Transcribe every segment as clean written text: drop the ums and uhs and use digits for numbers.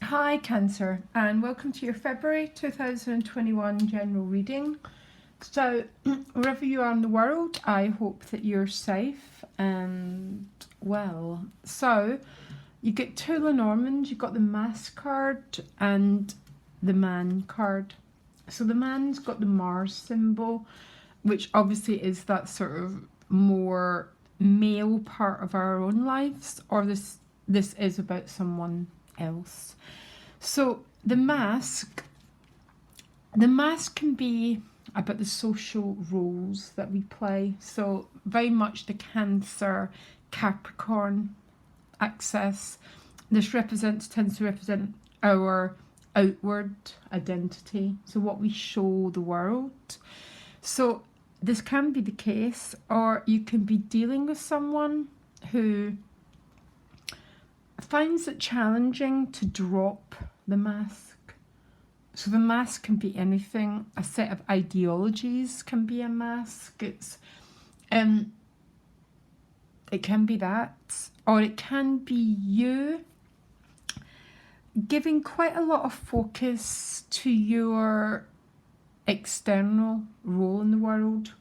Hi Cancer, and welcome to your February 2021 general reading. So wherever you are in the world, I hope that you're safe and well. So you get two Lenormands, you've got the Mass card and the Man card. So the Man's got the Mars symbol, which obviously is that sort of more male part of our own lives, or this is about someone else. So the mask can be about the social roles that we play. So very much the Cancer, Capricorn axis. This tends to represent our outward identity, so what we show the world. So this can be the case, or you can be dealing with someone who finds it challenging to drop the mask. So the mask can be anything. A set of ideologies can be a mask. It can be that, or it can be you giving quite a lot of focus to your external role in the world.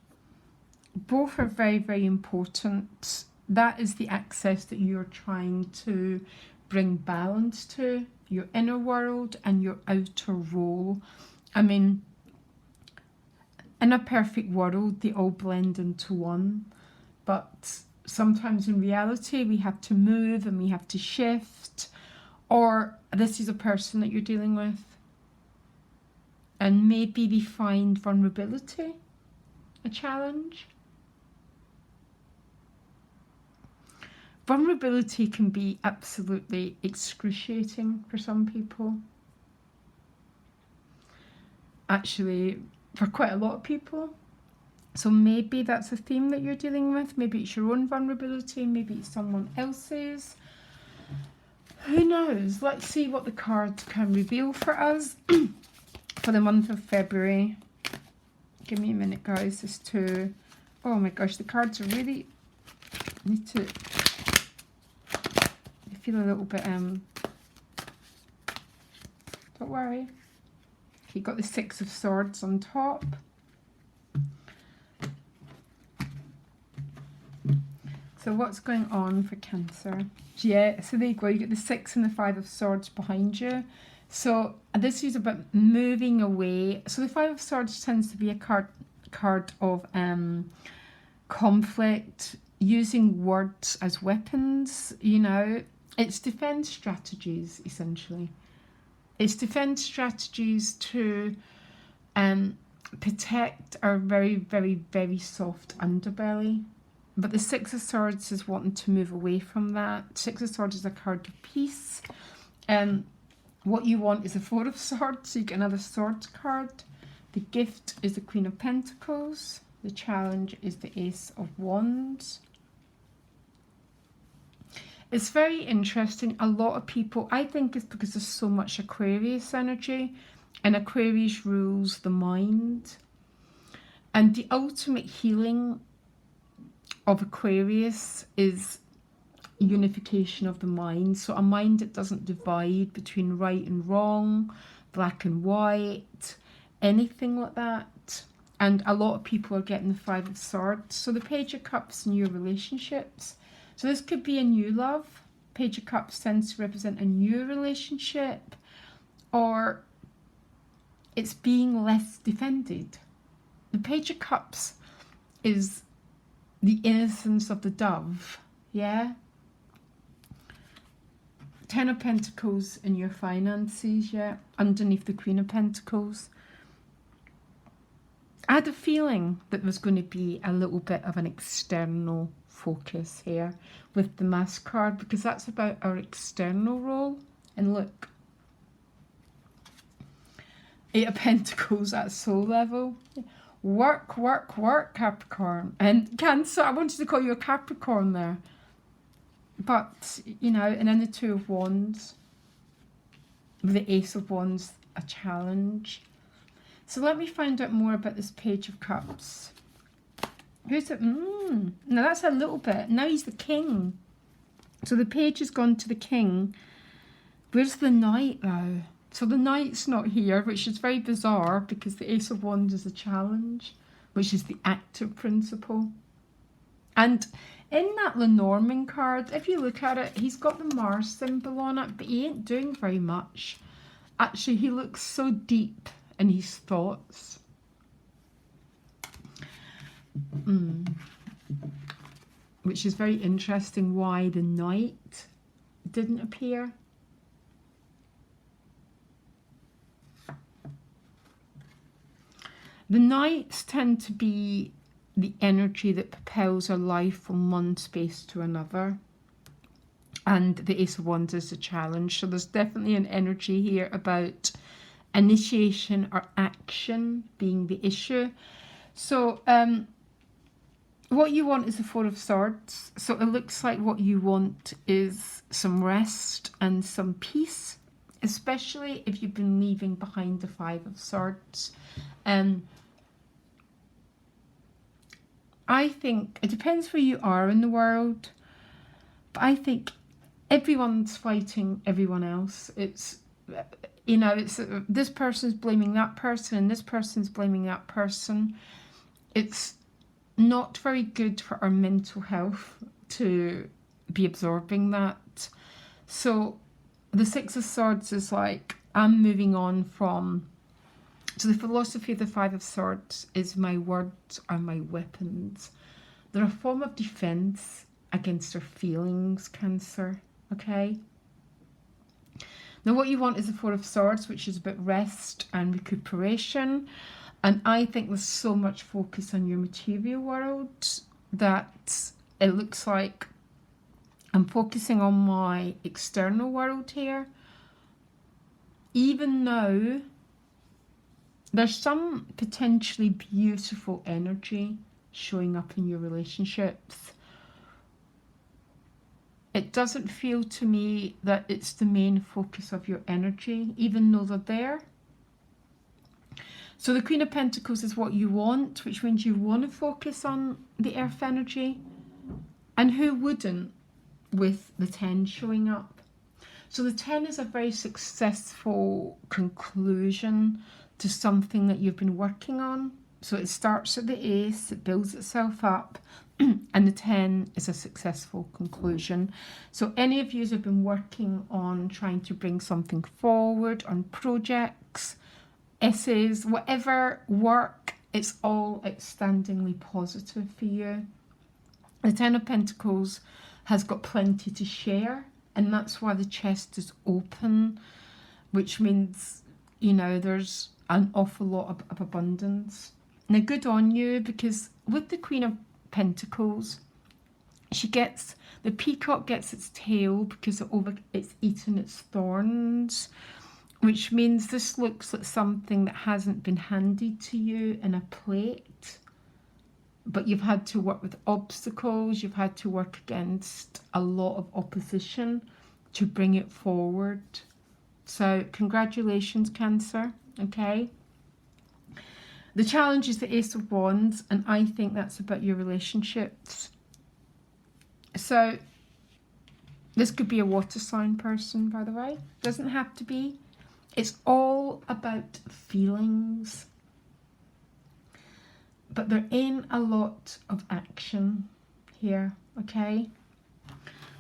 Both are very, very important. That is the access that you're trying to bring balance to, your inner world and your outer role. I mean, in a perfect world, they all blend into one, but sometimes in reality, we have to move and we have to shift. Or this is a person that you're dealing with, and maybe they find vulnerability a challenge. Vulnerability can be absolutely excruciating for some people. Actually, for quite a lot of people. So maybe that's a theme that you're dealing with. Maybe it's your own vulnerability. Maybe it's someone else's. Who knows? Let's see what the cards can reveal for us for the month of February. Give me a minute, guys. Oh my gosh, the cards are really... I feel a little bit... Don't worry. Okay, you got the Six of Swords on top. So what's going on for Cancer? Yeah, so there you go. You get the Six and the Five of Swords behind you. So this is about moving away. So the Five of Swords tends to be a card of conflict, using words as weapons. You know, it's defense strategies essentially. It's defense strategies to protect our very, very, very soft underbelly. But the Six of Swords is wanting to move away from that. Six of Swords is a card of peace. What you want is a Four of Swords, so you get another Swords card. The gift is the Queen of Pentacles. The challenge is the Ace of Wands. It's very interesting. A lot of people, I think it's because there's so much Aquarius energy, and Aquarius rules the mind. And the ultimate healing of Aquarius is unification of the mind. So a mind that doesn't divide between right and wrong, black and white, anything like that. And a lot of people are getting the Five of Swords. So the Page of Cups, new relationships. So this could be a new love. Page of Cups tends to represent a new relationship, or it's being less defended. The Page of Cups is the innocence of the dove, yeah? Ten of Pentacles in your finances, yeah? Underneath the Queen of Pentacles. I had a feeling that there was going to be a little bit of an external focus here with the Mass card, because that's about our external role. And look, Eight of Pentacles at soul level. Work, work, work, Capricorn. And Cancer, I wanted to call you a Capricorn there. But, you know, and then the Two of Wands. With the Ace of Wands, a challenge. So let me find out more about this Page of Cups. Who's it? Now that's a little bit. Now he's the King. So the Page has gone to the King. Where's the knight though? So the knight's not here, which is very bizarre because the Ace of Wands is a challenge, which is the active principle. And in that Lenormand card, if you look at it, he's got the Mars symbol on it, but he ain't doing very much. Actually, he looks so deep in his thoughts. Which is very interesting why the knight didn't appear. The knights tend to be the energy that propels our life from one space to another. And the Ace of Wands is a challenge. So there's definitely an energy here about initiation or action being the issue. So what you want is the Four of Swords. So it looks like what you want is some rest and some peace, especially if you've been leaving behind the Five of Swords. I think it depends where you are in the world, but I think everyone's fighting everyone else. It's, you know, it's this person's blaming that person and this person's blaming that person. It's not very good for our mental health to be absorbing that. So the Six of Swords is like, I'm moving on from, so the philosophy of the Five of Swords is my words are my weapons. They're a form of defense against our feelings, Cancer, okay? Now what you want is the Four of Swords, which is about rest and recuperation. And I think there's so much focus on your material world that it looks like I'm focusing on my external world here. Even though there's some potentially beautiful energy showing up in your relationships, it doesn't feel to me that it's the main focus of your energy, even though they're there. So the Queen of Pentacles is what you want, which means you want to focus on the earth energy. And who wouldn't with the 10 showing up? So the 10 is a very successful conclusion to something that you've been working on. So it starts at the Ace, it builds itself up, and the 10 is a successful conclusion. So any of you who have been working on trying to bring something forward on projects, essays, whatever work, it's all outstandingly positive for you. The 10 of Pentacles has got plenty to share, and that's why the chest is open, which means, you know, there's an awful lot of abundance. Now good on you, because with the Queen of Pentacles, she gets, the peacock gets its tail because it's eaten its thorns, which means this looks like something that hasn't been handed to you in a plate, but you've had to work with obstacles, you've had to work against a lot of opposition to bring it forward. So congratulations, Cancer, okay? The challenge is the Ace of Wands, and I think that's about your relationships. So this could be a water sign person, by the way. Doesn't have to be. It's all about feelings. But there ain't a lot of action here, okay?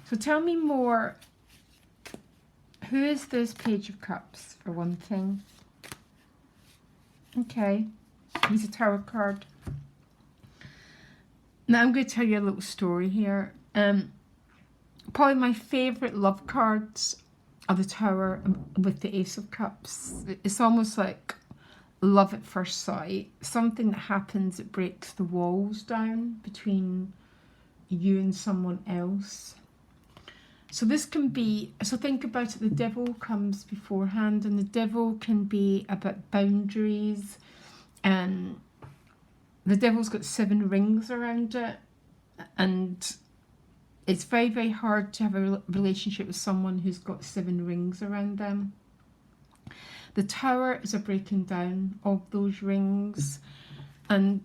So tell me more. Who is this Page of Cups, for one thing? Okay. He's a Tower card. Now I'm going to tell you a little story here. Probably my favourite love cards are the Tower with the Ace of Cups. It's almost like love at first sight. Something that happens that breaks the walls down between you and someone else. So this can be, so think about it, the Devil comes beforehand, and the Devil can be about boundaries, and the Devil's got 7 rings around it, and it's very, very hard to have a relationship with someone who's got 7 rings around them. The Tower is a breaking down of those rings, and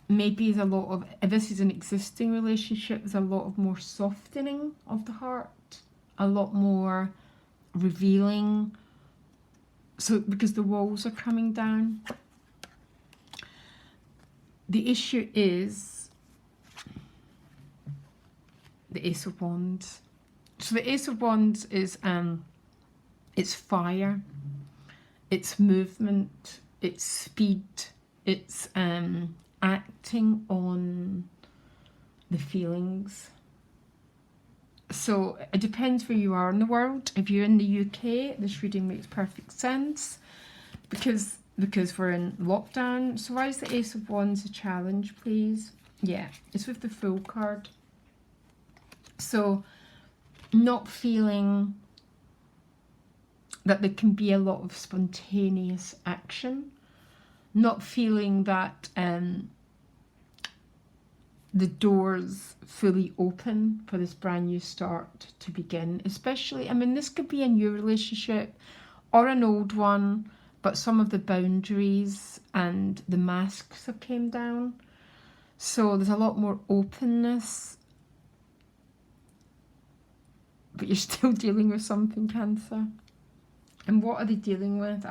maybe there's a lot of, if this is an existing relationship, there's a lot of more softening of the heart, a lot more revealing. So because the walls are coming down. The issue is the Ace of Wands. So the Ace of Wands is it's fire, it's movement, it's speed, it's acting on the feelings. So it depends where you are in the world. If you're in the UK, this reading makes perfect sense because we're in lockdown. So why is the Ace of Wands a challenge, please? Yeah, it's with the Fool card. So not feeling that there can be a lot of spontaneous action, not feeling that the doors fully open for this brand new start to begin. Especially, I mean, this could be a new relationship or an old one, but some of the boundaries and the masks have came down. So there's a lot more openness, but you're still dealing with something, Cancer. And what are they dealing with?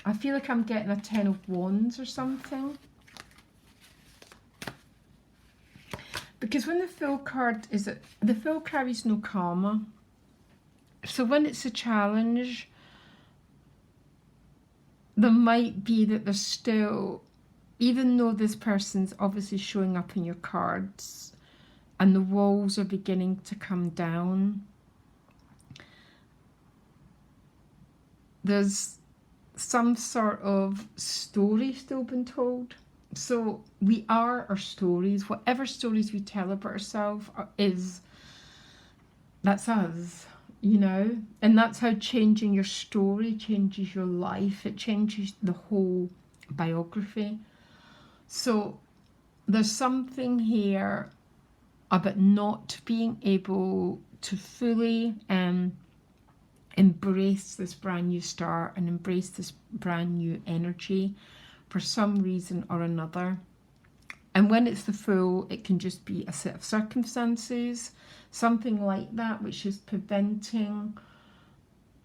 I feel like I'm getting a 10 of Wands or something. Because when the Fool card is, the Fool carries no karma. So when it's a challenge, there might be that there's still, even though this person's obviously showing up in your cards and the walls are beginning to come down, there's some sort of story still been told. So we are our stories. Whatever stories we tell about ourselves that's us, you know? And that's how changing your story changes your life. It changes the whole biography. So there's something here about not being able to fully embrace this brand new start and embrace this brand new energy for some reason or another. And when it's the Fool, it can just be a set of circumstances, something like that, which is preventing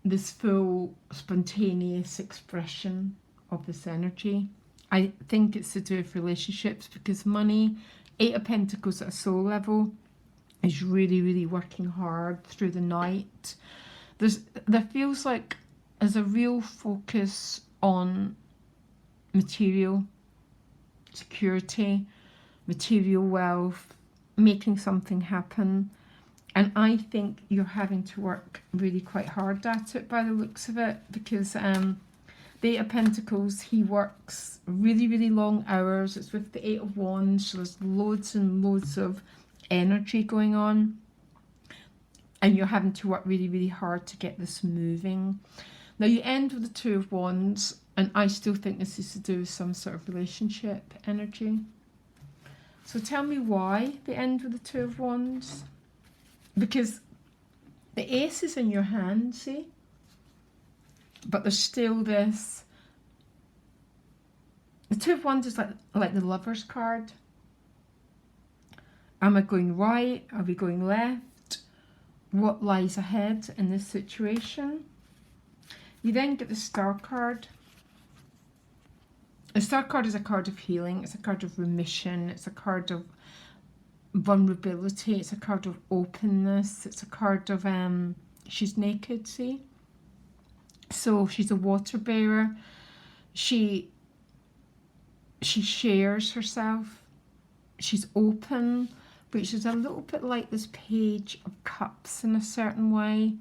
this full spontaneous expression of this energy. I think it's to do with relationships, because money, 8 of Pentacles at a soul level, is really, really working hard through the night. There feels like there's a real focus on material security, material wealth, making something happen. And I think you're having to work really quite hard at it by the looks of it, because the 8 of Pentacles, he works really, really long hours. It's with the 8 of Wands, so there's loads and loads of energy going on. And you're having to work really, really hard to get this moving. Now you end with the 2 of Wands, and I still think this is to do with some sort of relationship energy. So tell me why they end with the 2 of Wands. Because the Ace is in your hand, see? But there's still this. The 2 of Wands is like the Lover's card. Am I going right? Are we going left? What lies ahead in this situation? You then get the Star card. The Star card is a card of healing. It's a card of remission. It's a card of vulnerability. It's a card of openness. It's a card of she's naked, see? So she's a water bearer. She shares herself. She's open, which is a little bit like this Page of Cups in a certain way.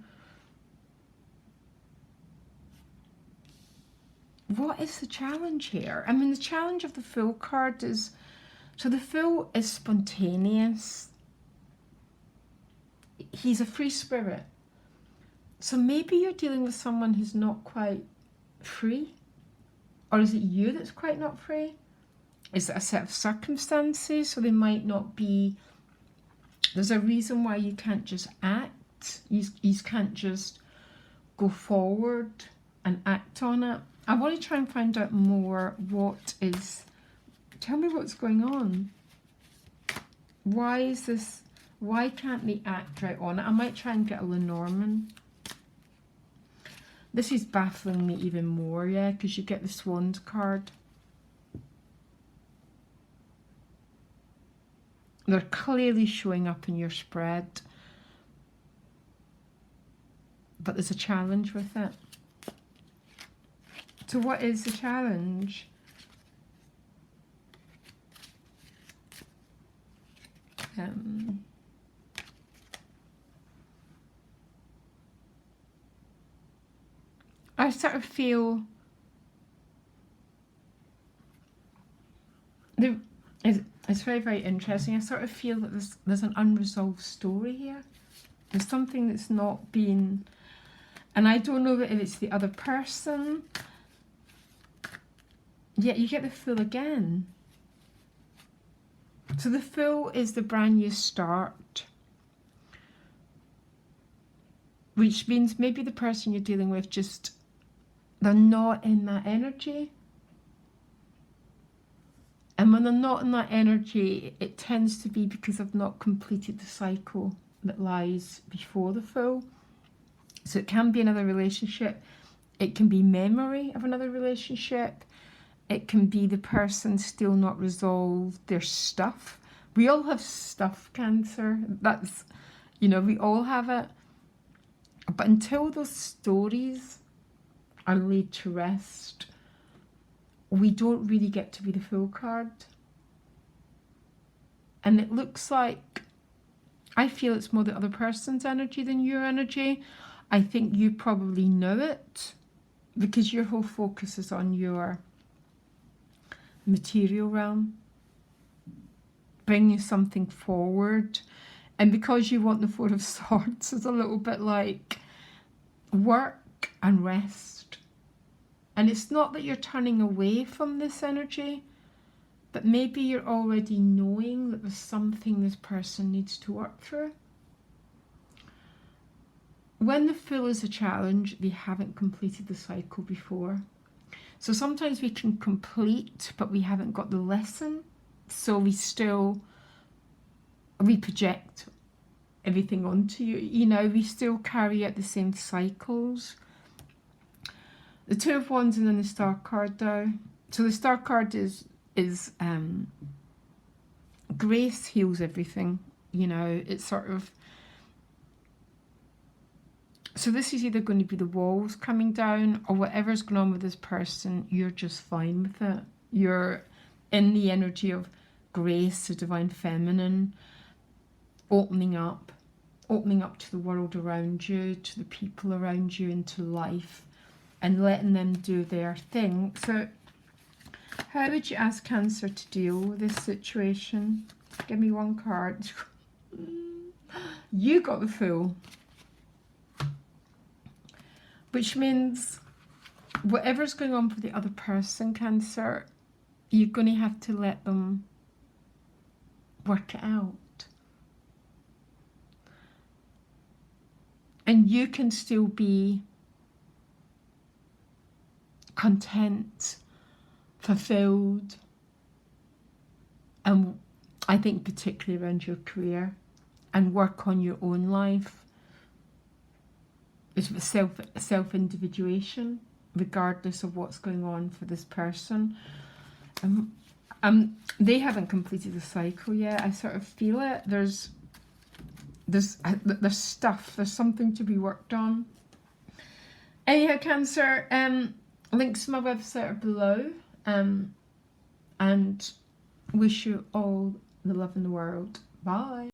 What is the challenge here? I mean, the challenge of the Fool card is, so the Fool is spontaneous. He's a free spirit. So maybe you're dealing with someone who's not quite free. Or is it you that's quite not free? Is it a set of circumstances? So they might not be, there's a reason why you can't just act. You can't just go forward and act on it. I want to try and find out more what is, tell me what's going on. Why is this, why can't they act right on it? I might try and get a Lenormand. This is baffling me even more, yeah, because you get the Swans card. They're clearly showing up in your spread, but there's a challenge with it. So what is the challenge? I sort of feel it's very, very interesting. I sort of feel that there's an unresolved story here. There's something that's not been, and I don't know if it's the other person. Yet you get the Fool again. So the Fool is the brand new start, which means maybe the person you're dealing with just, they're not in that energy. And when they're not in that energy, it tends to be because they've not completed the cycle that lies before the Fool. So it can be another relationship. It can be memory of another relationship. It can be the person still not resolved their stuff. We all have stuff, Cancer. That's, you know, we all have it. But until those stories are laid to rest, we don't really get to be the Fool card. And it looks like, I feel it's more the other person's energy than your energy. I think you probably know it because your whole focus is on your material realm, bringing something forward. And because you want the Four of Swords, it's a little bit like work and rest. And it's not that you're turning away from this energy, but maybe you're already knowing that there's something this person needs to work through. When the Fool is a challenge, they haven't completed the cycle before. So sometimes we can complete, but we haven't got the lesson. So we project everything onto you. You know, we still carry out the same cycles. The Two of Wands and then the Star card though. So the Star card is grace heals everything. You know, it's sort of, so this is either going to be the walls coming down or whatever's going on with this person, you're just fine with it. You're in the energy of grace, the divine feminine, opening up to the world around you, to the people around you, into life, and letting them do their thing. So how would you ask Cancer to deal with this situation? Give me one card. You got the Fool. Which means whatever's going on for the other person, Cancer, you're going to have to let them work it out. And you can still be content, fulfilled, and I think particularly around your career, and work on your own life. It's self-individuation, regardless of what's going on for this person. They haven't completed the cycle yet. I sort of feel it. There's stuff. There's something to be worked on. Anyhow, Cancer, links to my website are below. And wish you all the love in the world. Bye.